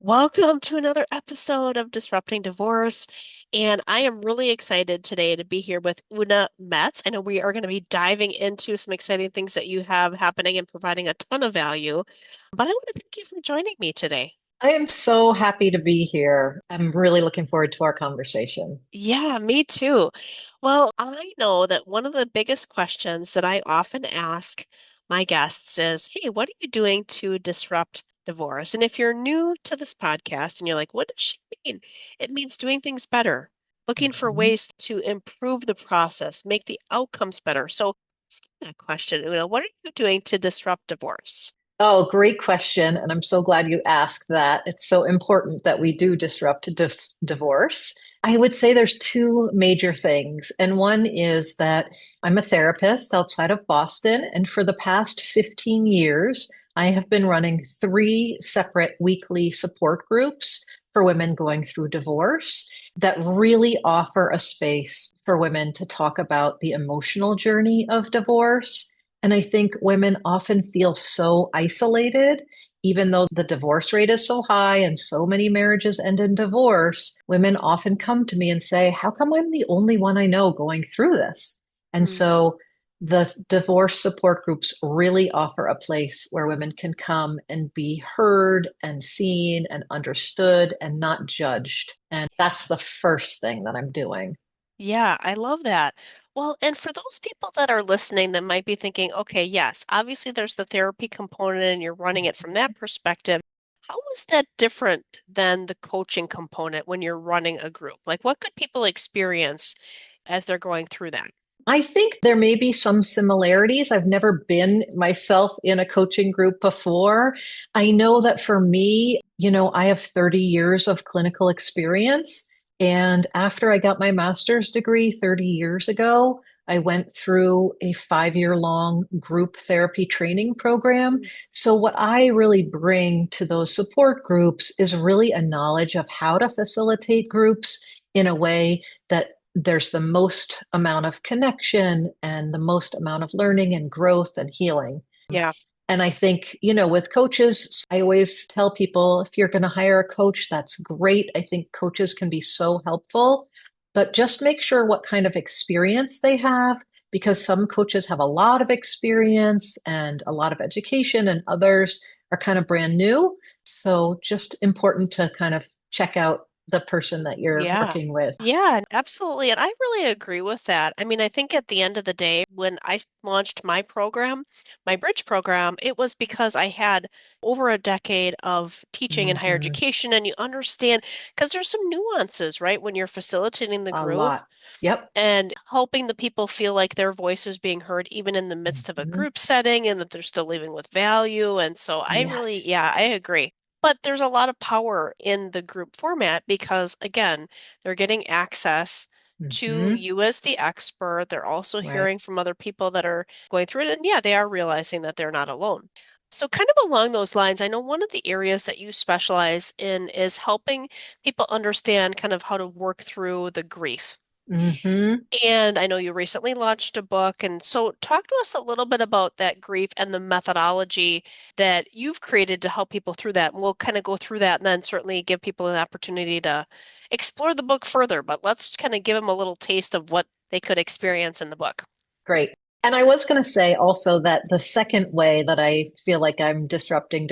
Welcome to another episode of Disrupting Divorce. And I am really excited today to be here with Oona Metz. I know we are going to be diving into some exciting things that you have happening and providing a ton of value. But I want to thank you for joining me today. I am so happy to be here. I'm really looking forward to our conversation. Yeah, me too. Well, I know that one of the biggest questions that I often ask my guests is, hey, what are you doing to disrupt divorce? And if you're new to this podcast and you're like, what does she mean? It means doing things better, looking for Mhm. ways to improve the process, make the outcomes better. So, ask you that question, what are you doing to disrupt divorce? Oh, great question. And I'm so glad you asked that. It's so important that we do disrupt divorce. I would say there's two major things. And one is that I'm a therapist outside of Boston. And for the past 15 years, I have been running three separate weekly support groups for women going through divorce that really offer a space for women to talk about the emotional journey of divorce. And I think women often feel so isolated, even though the divorce rate is so high and so many marriages end in divorce. Women often come to me and say, how come I'm the only one I know going through this? And Mm, so the divorce support groups really offer a place where women can come and be heard and seen and understood and not judged. And that's the first thing that I'm doing. yeah, I love that. Well, and for those people that are listening that might be thinking, okay, yes, obviously there's the therapy component and you're running it from that perspective. How is that different than the coaching component when you're running a group? Like, what could people experience as they're going through that? I think there may be some similarities. I've never been myself in a coaching group before. I know that for me, I have 30 years of clinical experience. And after I got my master's degree 30 years ago, I went through a 5 year long group therapy training program. Mm. So, what I really bring to those support groups is really a knowledge of how to facilitate groups in a way that there's the most amount of connection and the most amount of learning and growth and healing. Yeah. And I think, with coaches, I always tell people if you're going to hire a coach, that's great. I think coaches can be so helpful, but just make sure what kind of experience they have, because some coaches have a lot of experience and a lot of education, and others are kind of brand new. So just important to kind of check out the person that you're Yeah. working with. Yeah, absolutely. And I really agree with that. I mean, I think at the end of the day, when launched my program, my bridge program, it was because I had over a decade of teaching in higher Mhm. education, and you understand, because there's some nuances, right? When you're facilitating the A group lot. Yep. and helping the people feel like their voice is being heard, even in the midst of a Mhm. group setting, and that they're still leaving with value. And so I really, Yes. yeah, I agree. But there's a lot of power in the group format because, again, they're getting access to Hmm. you as the expert. They're also Right. hearing from other people that are going through it. And yeah, they are realizing that they're not alone. So, kind of along those lines, I know one of the areas that you specialize in is helping people understand kind of how to work through the grief. Hmm. And I know you recently launched a book. And so, talk to us a little bit about that grief and the methodology that you've created to help people through that. And we'll kind of go through that and then certainly give people an opportunity to explore the book further. But let's kind of give them a little taste of what they could experience in the book. Great. And I was going to say also that the second way that I feel like I'm disrupting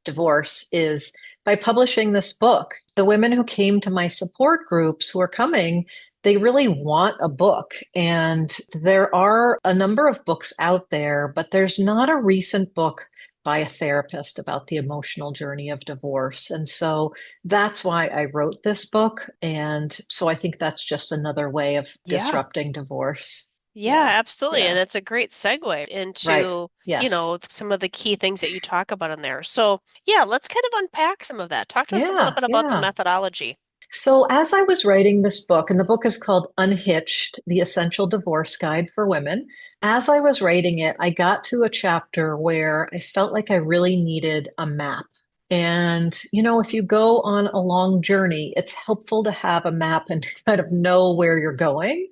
divorce is by publishing this book. The women who came to my support groups who are coming, they really want a book. And there are a number of books out there, but there's not a recent book by a therapist about the emotional journey of divorce. And so that's why I wrote this book. And so I think that's just another way of Yeah. disrupting divorce. Yeah, Yeah. absolutely. Yeah. And it's a great segue Right. into, Yes. some of the key things that you talk about in there. So, yeah, let's kind of unpack some of that. Talk to us a little Yeah. bit about the Yeah. methodology. So as I was writing this book, and the book is called Unhitched, The Essential Divorce Guide for Women. As I was writing it, I got to a chapter where I felt like I really needed a map. And, if you go on a long journey, it's helpful to have a map and kind of know where you're going.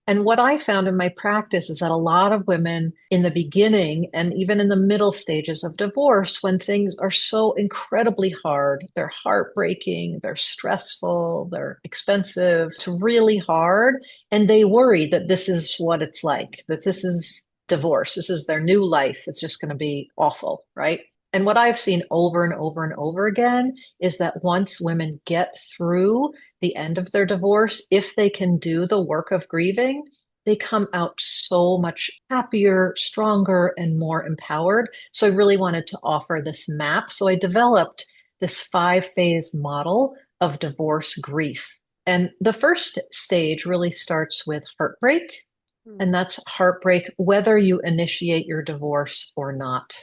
And what I found in my practice is that a lot of women in the beginning and even in the middle stages of divorce, when things are so incredibly hard, they're heartbreaking, they're stressful, they're expensive, it's really hard. And they worry that this is what it's like, that this is divorce, this is their new life. It's just going to be awful, right? And what I've seen over and over and over again is that once women get through the end of their divorce, if they can do the work of grieving, they come out so much happier, stronger, and more empowered. So I really wanted to offer this map. So I developed this 5 phase model of divorce grief. And the first stage really starts with heartbreak. Mm. And that's heartbreak, whether you initiate your divorce or not.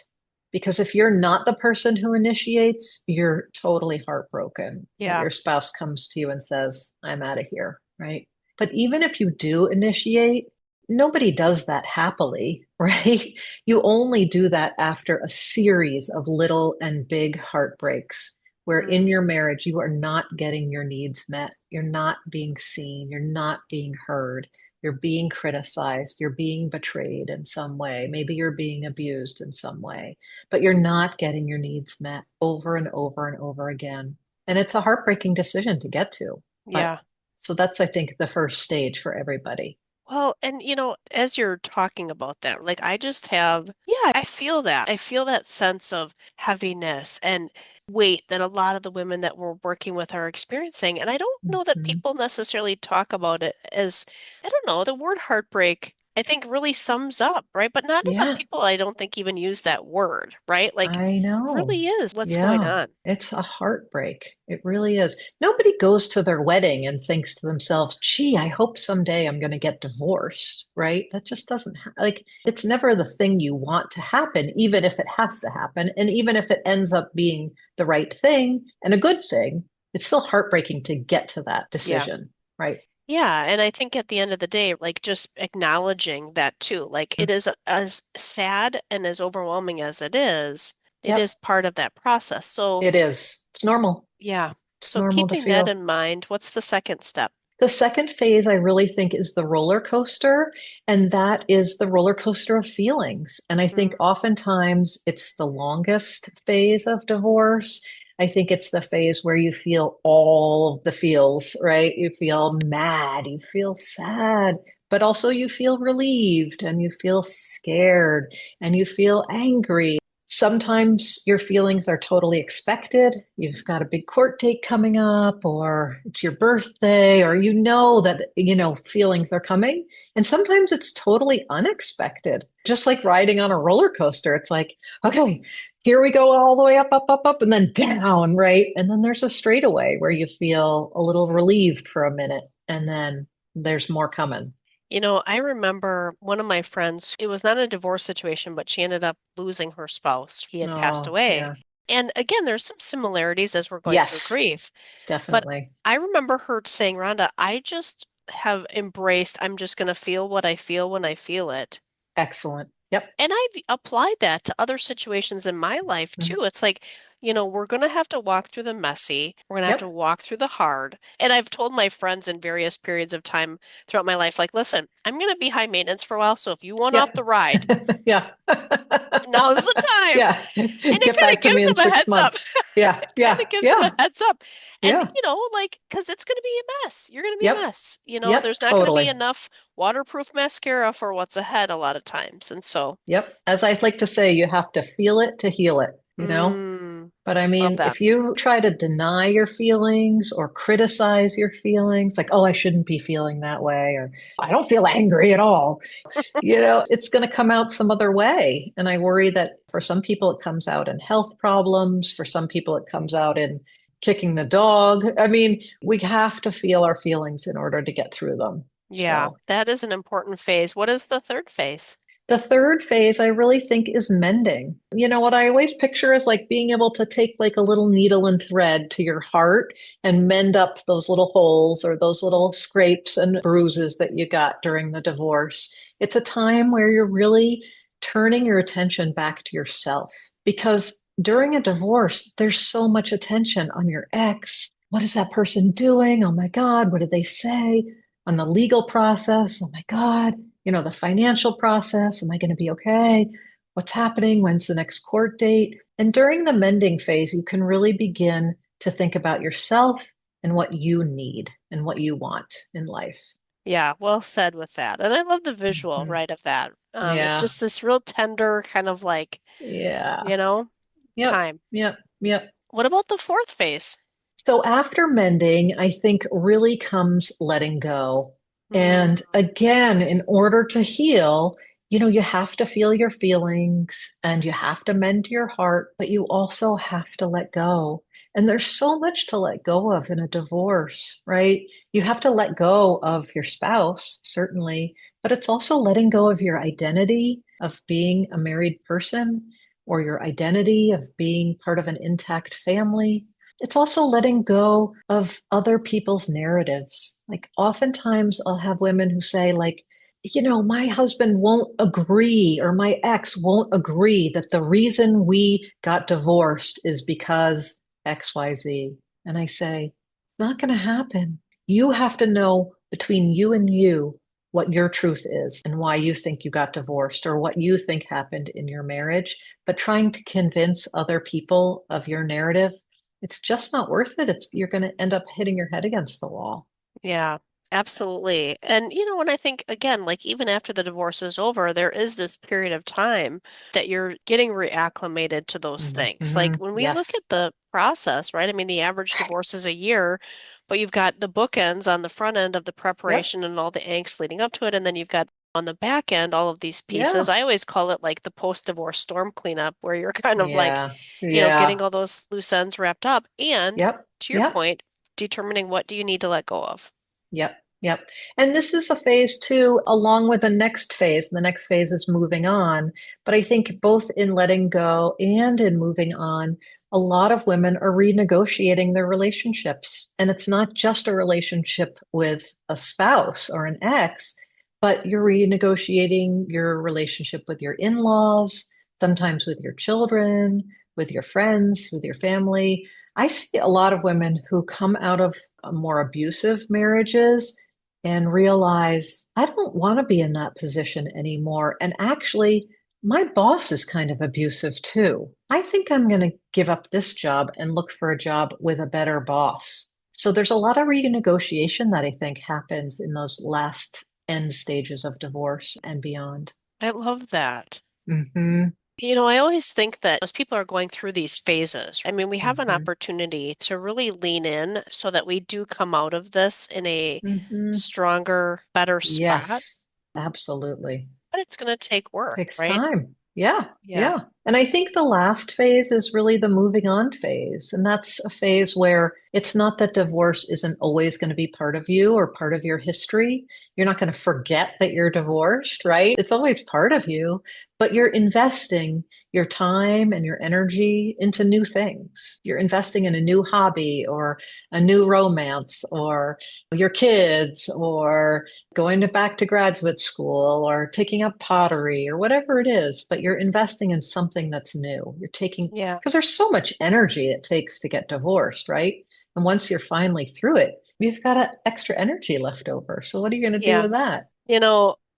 Because if you're not the person who initiates, you're totally heartbroken that Yeah. your spouse comes to you and says, I'm out of here, right? But even if you do initiate, nobody does that happily, right? You only do that after a series of little and big heartbreaks where in Mm. your marriage you are not getting your needs met. You're not being seen. You're not being heard. You're being criticized. You're being betrayed in some way. Maybe you're being abused in some way, but you're not getting your needs met over and over and over again. And it's a heartbreaking decision to get to. But Yeah. so that's, I think, the first stage for everybody. Well, and as you're talking about that, like I just have, yeah, I feel that. I feel that sense of heaviness and weight that a lot of the women that we're working with are experiencing. And I don't know that Mhm. people necessarily talk about it as, I don't know, the word heartbreak, I think really sums up, right? But not enough Yeah. people, I don't think, even use that word, right? Like, I know. really is what's going Yeah, on. it's a heartbreak. It really is. Nobody goes to their wedding and thinks to themselves, gee, I hope someday I'm going to get divorced, right? That just doesn't like, it's never the thing you want to happen, even if it has to happen. And even if it ends up being the right thing and a good thing, it's still heartbreaking to get to that Yeah. decision, right? Yeah, and I think at the end of the day, like just acknowledging that too, like Mm. it is as sad and as overwhelming as it is Yep, part of that process. So, it is. It's normal. yeah. It's So normal to keeping that feel. in mind, what's the second step? The second phase, I really think, is the roller coaster, and that is the roller coaster of feelings. And I think Mm, oftentimes it's the longest phase of divorce. I think it's the phase where you feel all of the feels, right? You feel mad, you feel sad, but also you feel relieved and you feel scared and you feel angry. Sometimes your feelings are totally expected. You've got a big court date coming up, or it's your birthday, or feelings are coming. And sometimes it's totally unexpected. Just like riding on a roller coaster. It's like, okay, here we go all the way up, up, up, up, and then down, right? And then there's a straightaway where you feel a little relieved for a minute, and then there's more coming. I remember one of my friends, it was not a divorce situation, but she ended up losing her spouse. He had passed Oh, away. yeah. And again, there's some similarities as we're going through Yes, grief. But definitely. I remember her saying, Rhonda, I just have embraced, I'm just going to feel what I feel when I feel it. Excellent. Yep. And I've applied that to other situations in my life Mhm. too. It's like, we're going to have to walk through the messy, we're going to have to Yep. walk through the hard. And I've told my friends in various periods of time throughout my life, like, listen, I'm going to be high maintenance for a while. So if you want off Yep. the ride, Yeah. now's the time. Yeah. And it Get kind back of to me gives in them a six heads up. months. Yeah. Kind Yeah. of gives them a Yeah. heads up. And, Yeah. like, because it's going to be a mess. You're going to be a Yep. mess. Yep. There's not going to be Totally. enough waterproof mascara for what's ahead a lot of times. And so, Yep. As I like to say, you have to feel it to heal it, you know? mm, But I love mean, that. if you try to deny your feelings or criticize your feelings, like, oh, I shouldn't be feeling that way, or I don't feel angry at all, it's going to come out some other way. And I worry that for some people, it comes out in health problems. For some people, it comes out in kicking the dog. I mean, we have to feel our feelings in order to get through them. Yeah, So that is an important phase. What is the third phase? the third phase, I really think, is mending. What I always picture is like being able to take like a little needle and thread to your heart and mend up those little holes or those little scrapes and bruises that you got during the divorce. It's a time where you're really turning your attention back to yourself because during a divorce, there's so much attention on your ex. What is that person doing? Oh my God, what did they say? on the legal process. Oh my God, the financial process. Am I going to be okay? What's happening? When's the next court date? And during the mending phase, you can really begin to think about yourself and what you need and what you want in life. Yeah, well said with that. And I love the visual, Mhm. right, of that. It's Yeah. just this real tender kind of like, Yeah. you know, Yep. time. Yep. Yep. What about the fourth phase? So after mending, I think really comes letting go. Mm, And again, in order to heal, you have to feel your feelings and you have to mend your heart, but you also have to let go. And there's so much to let go of in a divorce, right? You have to let go of your spouse, certainly, but it's also letting go of your identity of being a married person or your identity of being part of an intact family. It's also letting go of other people's narratives. Like oftentimes I'll have women who say like, my husband won't agree or my ex won't agree that the reason we got divorced is because XYZ. And I say, it's not going to happen. You have to know between you and you what your truth is and why you think you got divorced or what you think happened in your marriage. But trying to convince other people of your narrative, it's just not worth it. You're going to end up hitting your head against the wall. yeah, absolutely. And when I think again, like even after the divorce is over, there is this period of time that you're getting reacclimated to those things. Like when we look Yes. at the process, right? I mean, the average divorce is a year, but you've got the bookends on the front end of the Yep. preparation and all the angst leading up to it, and then you've got on the back end all of these pieces. Yeah. I always call it like the post-divorce storm cleanup, where you're kind of like, Yeah. getting Yeah. all those loose ends wrapped up, and Yep. to your Yep. point, determining what do you need to let go of. Yep, yep. And this is a phase two, along with the next phase. The next phase is moving on. But I think both in letting go and in moving on, a lot of women are renegotiating their relationships. And it's not just a relationship with a spouse or an ex, but you're renegotiating your relationship with your in-laws, sometimes with your children, with your friends, with your family. I see a lot of women who come out of more abusive marriages and realize I don't want to be in that position anymore. And actually, my boss is kind of abusive too. I think I'm going to give up this job and look for a job with a better boss. So there's a lot of renegotiation that I think happens in those last end stages of divorce and beyond. I love that. Hmm. I always think that as people are going through these phases, I mean, we have an Hmm. opportunity to really lean in so that we do come out of this in a Hmm. stronger, better spot, Yes, absolutely. but it's going to take work, Takes right? time. Yeah, Yeah. yeah. And I think the last phase is really the moving on phase. And that's a phase where it's not that divorce isn't always going to be part of you or part of your history. You're not going to forget that you're divorced, right? It's always part of you, but you're investing your time and your energy into new things. You're investing in a new hobby or a new romance or your kids or going back to graduate school or taking up pottery or whatever it is, but you're investing in something that's new. You're taking, Yeah. because there's so much energy it takes to get divorced, right? And once you're finally through it, you've got extra energy left over. So what are you going to do Yeah. with that?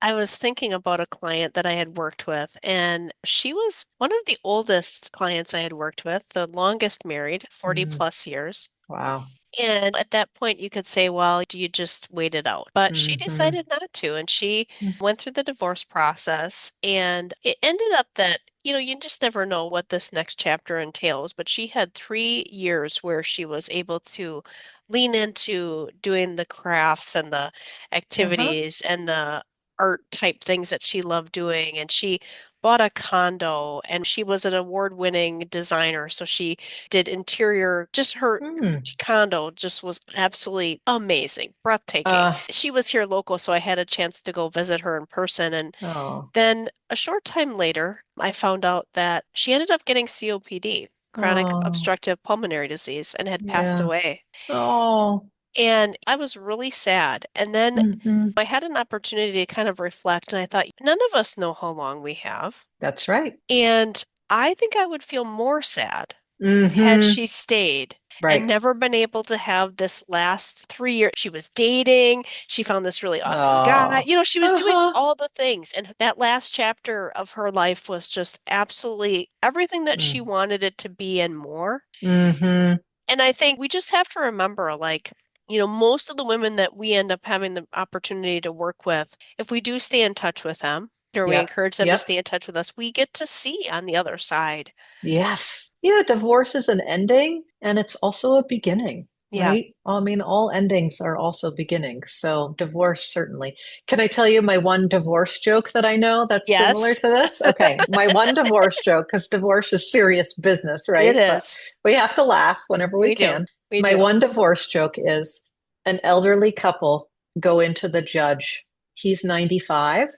I was thinking about a client that I had worked with, and she was one of the oldest clients I had worked with, the longest married, 40 Mm, plus years. wow. And at that point, you could say, well, do you just wait it out? But she Hmm. decided not to. And she went through the divorce process. And it ended up that, you just never know what this next chapter entails. But she had 3 years where she was able to lean into doing the crafts and the Uh-huh. activities and the art type things that she loved doing. And she bought a condo and she was an award-winning designer. So she did interior, just her Mm. condo just was absolutely amazing, breathtaking. Uh, She was here local, so I had a chance to go visit her in person. And oh, then a short time later, I found out that she ended up getting COPD, chronic oh, obstructive pulmonary disease, and had passed yeah. away. Oh, And I was really sad. And then hmm. I had an opportunity to kind of reflect, and I thought, none of us know how long we have. That's right. And I think I would feel more sad had Hmm. she stayed. and Right. never been able to have this last 3 years. She was dating, she found this really awesome guy. Oh. She was doing Uh-huh. all the things. And that last chapter of her life was just absolutely everything that she Mm. wanted it to be and more. Mm-hmm. And I think we just have to remember, like, most of the women that we end up having the opportunity to work with, if we do stay in touch with them, or we Yep. encourage them to Yep. stay in touch with us, we get to see on the other side. Yes. Yeah, divorce is an ending and it's also a beginning, Yeah. right? I mean, all endings are also beginnings. So divorce, certainly. Can I tell you my one divorce joke that I know that's similar Yes, to this? Okay. My one divorce joke, because divorce is serious business, it right? But is. we have to laugh whenever we We do. can. We My do. one divorce joke is an elderly couple go into the judge. He's 95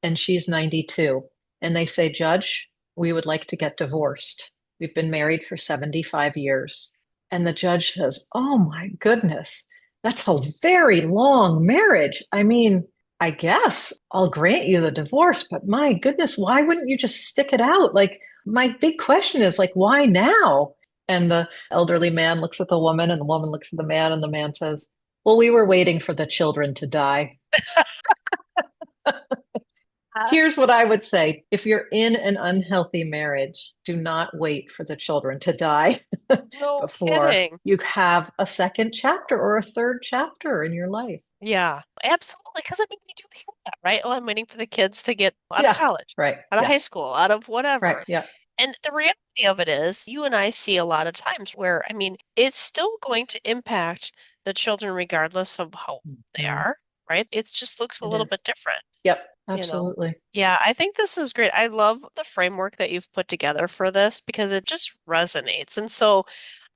and she's 92. And they say, Judge, we would like to get divorced. We've been married for 75 years. And the judge says, Oh my goodness, that's a very long marriage. I mean, I guess I'll grant you the divorce, but my goodness, why wouldn't you just stick it out? Like, my big question is like, why now? And the elderly man looks at the woman, and the woman looks at the man, and the man says, Well, we were waiting for the children to die. Uh, Here's what I would say. If you're in an unhealthy marriage, do not wait for the children to die no before kidding. you have a second chapter or a third chapter in your life. Yeah, absolutely. Because I mean, we do hear that, right? Oh, I'm waiting for the kids to get out of Yeah, college, right. out of high Yes, school, out of right. whatever. Yeah. And the reality of it is, you and I see a lot of times where, I mean, it's still going to impact the children regardless of how old they Mhm. are, right? It just looks a It little bit is. different, Yep, you know? absolutely. Yeah, I think this is great. I love the framework that you've put together for this because it just resonates. And so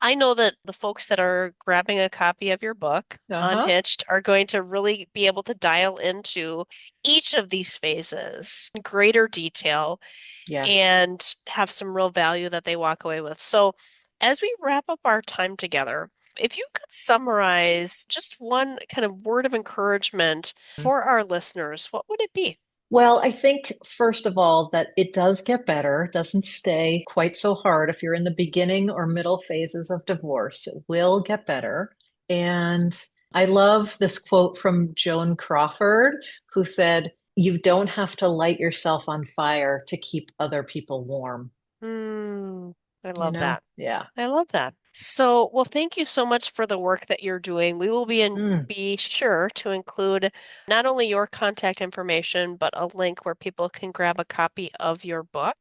I know that the folks that are grabbing a copy of your book, Uh-huh. Unhitched, are going to really be able to dial into each of these phases in greater detail Yes. and have some real value that they walk away with. So, as we wrap up our time together, if you could summarize just one kind of word of encouragement for our listeners, what would it be? Well, I think, first of all, that it does get better, it doesn't stay quite so hard if you're in the beginning or middle phases of divorce. It will get better. And I love this quote from Joan Crawford, who said, You don't have to light yourself on fire to keep other people warm. Hmm, I You love know? that. Yeah. I love that. So, well, thank you so much for the work that you're doing. We will Mm, be sure to include not only your contact information, but a link where people can grab a copy of your book.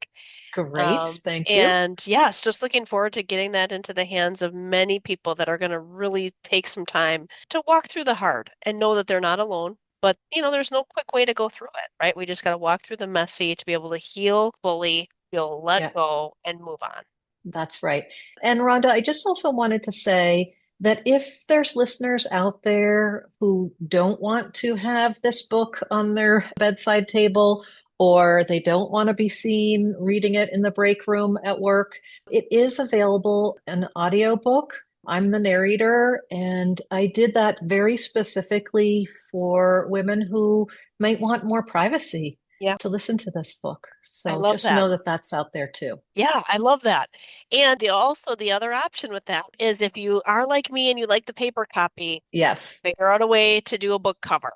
great. Thank you. And yes, just looking forward to getting that into the hands of many people that are going to really take some time to walk through the hard and know that they're not alone. But, there's no quick way to go through it, right? We just got to walk through the messy to be able to heal fully, feel let Yeah. go, and move on. That's right. And Rhonda, I just also wanted to say that if there's listeners out there who don't want to have this book on their bedside table, or they don't want to be seen reading it in the break room at work, it is available an audiobook. I'm the narrator, and I did that very specifically for women who might want more privacy Yeah, to listen to this book. I So love just that. know that that's out there too. Yeah, I love that. And also the other option with that is if you are like me and you like the paper copy, Yes. figure out a way to do a book cover.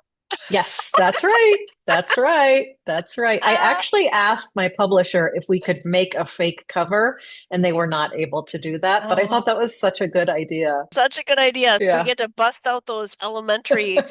Yes, that's right. That's right. That's right. I Ah, actually asked my publisher if we could make a fake cover, and they were not able to do that. But I thought oh, that was such a good idea. such a good idea. We Yeah. get to bust out those elementary Yeah.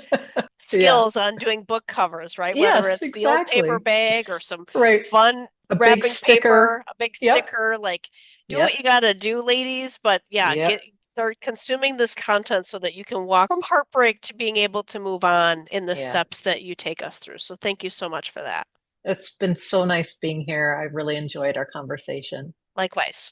skills on doing book covers, right? Whether Yes, it's the old paper exactly. bag or some Right. fun A big wrapping sticker. paper, a big Yep. sticker, like do what Yep. you gotta do, ladies. But yeah, Yep. start consuming this content so that you can walk from heartbreak to being able to move on in the Yeah. steps that you take us through. So thank you so much for that. It's been so nice being here. I really enjoyed our conversation. Likewise.